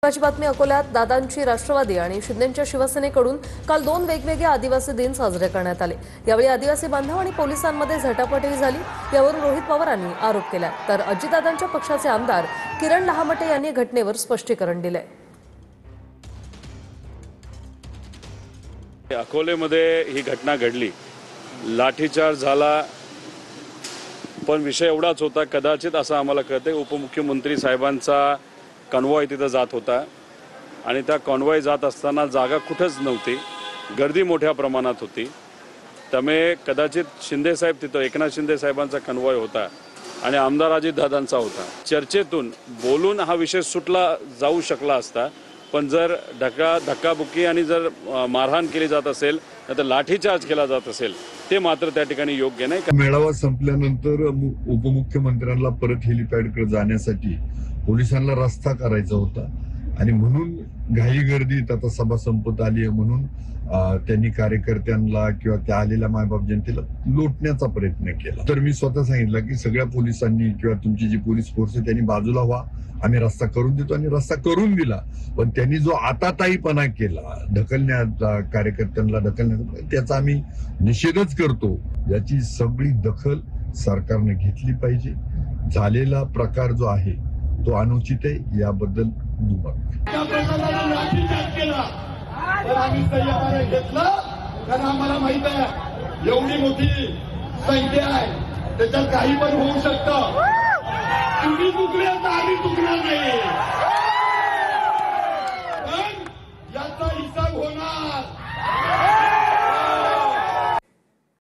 महत्त्वाची बातमी अकोल्यात दादांची राष्ट्रवादी आणि शिंदेंच्या शिवसेनेकडून काल 2 वेगवेगळे आदिवासी दिन साजरे करण्यात आले। यावेळी आदिवासी बांधव आणि पोलिसांमध्ये झटापटही झाली। यावरून रोहित पवारांनी आरोप केला, तर अजितदादांच्या पक्षाचे आमदार किरण लहामटे यांनी घटनेवर स्पष्टीकरण दिले। अकोलेमध्ये ही घटना घडली, लाठीचार्ज झाला, पण विषय एवढाच होता, कदाचित असं आम्हाला कळतंय उपमुख्यमंत्री साहेबांचा कॉन्वॉय तिथं जात होता आणि त्या कॉन्वॉय जात असताना जागा कुठंच नव्हती, गर्दी मोठ्या प्रमाणात होती। त्यामुळे कदाचित शिंदे साहेब तिथं एकनाथ शिंदे साहेबांचा कॉन्वॉय होता आणि आमदार अजितदादांचा होता। चर्चेतून बोलून हा विषय सुटला जाऊ शकला असता, पण जर धक्काबुक्की आणि जर मारहाण केली जात असेल तर लाठीचार्ज केला जात असेल ते मात्र त्या ठिकाणी योग्य नाही। मेळावा संपल्यानंतर उपमुख्यमंत्र्यांना परत हेलिपॅडकडे जाण्यासाठी पोलिसांना रस्ता करायचा होता आणि म्हणून घाई गर्दीत आता सभा संपत आली आहे म्हणून त्यांनी कार्यकर्त्यांना किंवा त्या आलेल्या मायबाप जनतेला लोटण्याचा प्रयत्न केला। तर मी स्वतः सांगितलं की सगळ्या पोलिसांनी किंवा तुमची जी पोलीस फोर्स आहे त्यांनी बाजूला व्हा, आम्ही रस्ता करून देतो आणि रस्ता करून दिला। पण त्यांनी जो आताताईपणा केला, ढकलण्याचा, कार्यकर्त्यांना ढकलण्याचा, त्याचा आम्ही निषेधच करतो। याची सगळी दखल सरकारने घेतली पाहिजे। झालेला प्रकार जो आहे तो अनुचित आहे, याबद्दल आम्ही संयमाने घेतला, कारण आम्हाला माहित आहे एवढी मोठी संख्या आहे, त्याच्यात काही पण होऊ शकतं। तुम्ही चुकल्या तर आम्ही चुकणार नाही, पण याचा हिसाब होणार।